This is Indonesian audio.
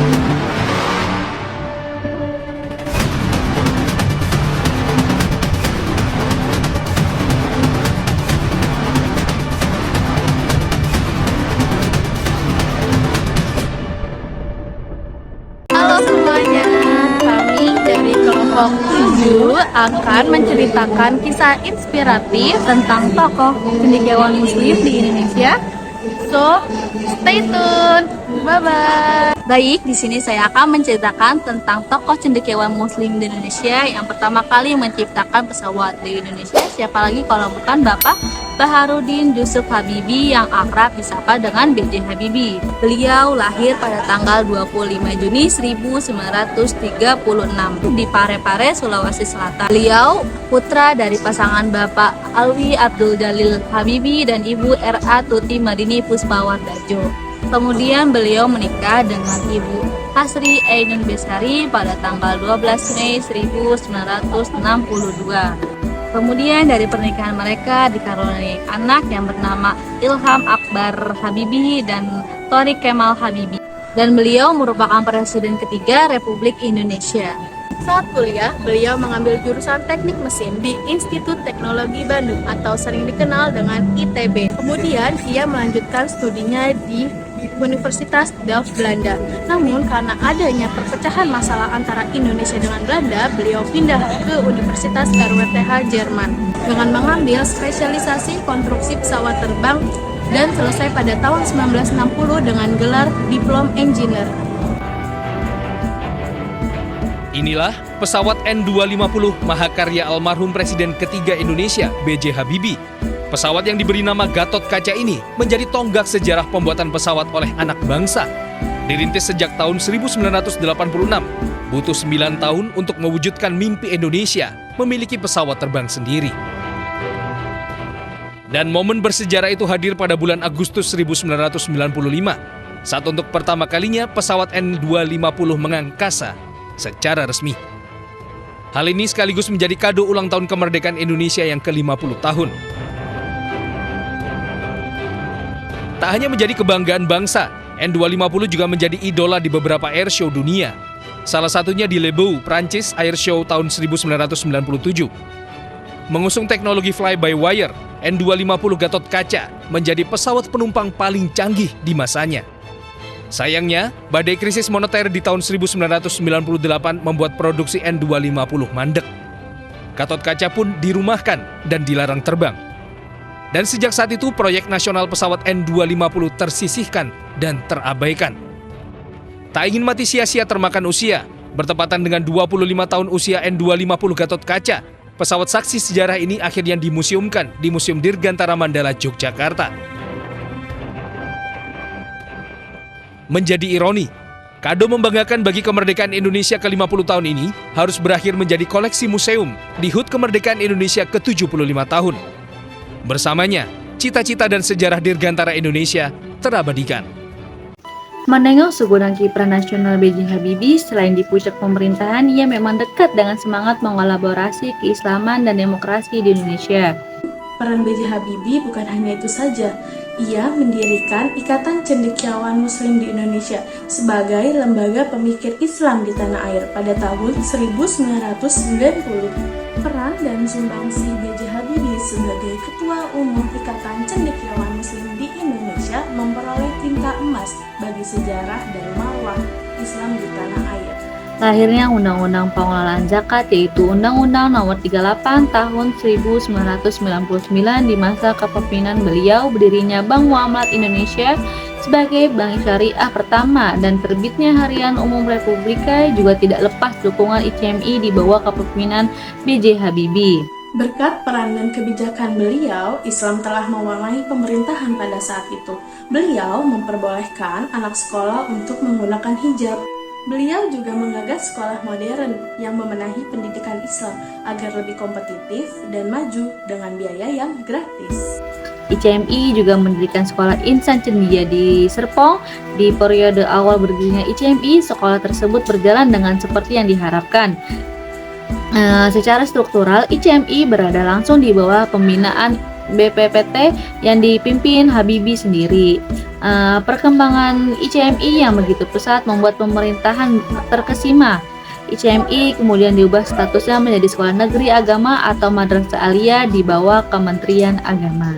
Halo semuanya, kami dari kelompok 7 akan menceritakan kisah inspiratif tentang tokoh cendekiawan muslim di Indonesia. So, stay tune. Bye-bye. Baik, di sini saya akan menceritakan tentang tokoh cendekiawan muslim di Indonesia yang pertama kali menciptakan pesawat di Indonesia. Siapa lagi kalau bukan Bapak Baharudin Yusuf Habibie yang akrab disapa dengan B.J. Habibie. Beliau lahir pada tanggal 25 Juni 1936 di Parepare, Sulawesi Selatan. Beliau putra dari pasangan Bapak Alwi Abdul Jalil Habibie dan Ibu R.A. Tuti Madini Puspawardajo. Kemudian beliau menikah dengan Ibu Hasri Ainun Besari pada tanggal 12 Mei 1962. Kemudian dari pernikahan mereka dikaruniai anak yang bernama Ilham Akbar Habibie dan Thorik Kemal Habibie. Dan beliau merupakan presiden ketiga Republik Indonesia. Saat kuliah, beliau mengambil jurusan teknik mesin di Institut Teknologi Bandung atau sering dikenal dengan ITB. Kemudian ia melanjutkan studinya di Universitas Delft, Belanda. Namun karena adanya perpecahan masalah antara Indonesia dengan Belanda, beliau pindah ke Universitas RWTH Jerman dengan mengambil spesialisasi konstruksi pesawat terbang dan selesai pada tahun 1960 dengan gelar Diplom Engineer. Inilah pesawat N250 mahakarya almarhum Presiden ketiga Indonesia, B.J. Habibie. Pesawat yang diberi nama Gatot Kaca ini menjadi tonggak sejarah pembuatan pesawat oleh anak bangsa. Dirintis sejak tahun 1986, butuh 9 tahun untuk mewujudkan mimpi Indonesia memiliki pesawat terbang sendiri. Dan momen bersejarah itu hadir pada bulan Agustus 1995, saat untuk pertama kalinya pesawat N250 mengangkasa secara resmi. Hal ini sekaligus menjadi kado ulang tahun kemerdekaan Indonesia yang ke-50 tahun. Tak hanya menjadi kebanggaan bangsa, N250 juga menjadi idola di beberapa airshow dunia. Salah satunya di Le Beau, Prancis, airshow tahun 1997. Mengusung teknologi fly-by-wire, N250 Gatot Kaca menjadi pesawat penumpang paling canggih di masanya. Sayangnya, badai krisis moneter di tahun 1998 membuat produksi N250 mandek. Gatot Kaca pun dirumahkan dan dilarang terbang. Dan sejak saat itu, proyek nasional pesawat N250 tersisihkan dan terabaikan. Tak ingin mati sia-sia termakan usia, bertepatan dengan 25 tahun usia N250 Gatot Kaca, pesawat saksi sejarah ini akhirnya dimuseumkan di Museum Dirgantara Mandala, Yogyakarta. Menjadi ironi, kado membanggakan bagi kemerdekaan Indonesia ke-50 tahun ini harus berakhir menjadi koleksi museum di HUT Kemerdekaan Indonesia ke-75 tahun. Bersamanya, cita-cita dan sejarah Dirgantara Indonesia terabadikan. Menengok segudang kiprah nasional B.J. Habibie, selain di puncak pemerintahan, ia memang dekat dengan semangat mengolaborasi keislaman dan demokrasi di Indonesia. Peran B.J. Habibie bukan hanya itu saja. Ia mendirikan Ikatan Cendekiawan Muslim di Indonesia sebagai lembaga pemikir Islam di tanah air pada tahun 1990. Peran dan sumbangsi B.J. Habibie sebagai Ketua Umum Ikatan Cendekiawan Muslim di Indonesia memperoleh tinta emas bagi sejarah dan marwah Islam di tanah air. Lahirnya Undang-Undang Pengelolaan Zakat, yaitu Undang-Undang Nomor 38 Tahun 1999 di masa kepemimpinan beliau, berdirinya Bank Muamalat Indonesia sebagai bank syariah pertama, dan terbitnya Harian Umum Republika juga tidak lepas dukungan ICMI di bawah kepemimpinan B.J. Habibie. Berkat peran dan kebijakan beliau, Islam telah mewarnai pemerintahan pada saat itu. Beliau memperbolehkan anak sekolah untuk menggunakan hijab. Beliau juga menggagas sekolah modern yang membenahi pendidikan Islam agar lebih kompetitif dan maju dengan biaya yang gratis. ICMI juga mendirikan sekolah Insan Cendia di Serpong. Di periode awal berdirinya ICMI, sekolah tersebut berjalan dengan seperti yang diharapkan. Secara struktural, ICMI berada langsung di bawah pembinaan BPPT yang dipimpin Habibie sendiri. Perkembangan ICMI yang begitu pesat membuat pemerintahan terkesima. ICMI kemudian diubah statusnya menjadi sekolah negeri agama atau madrasah aliyah di bawah Kementerian Agama.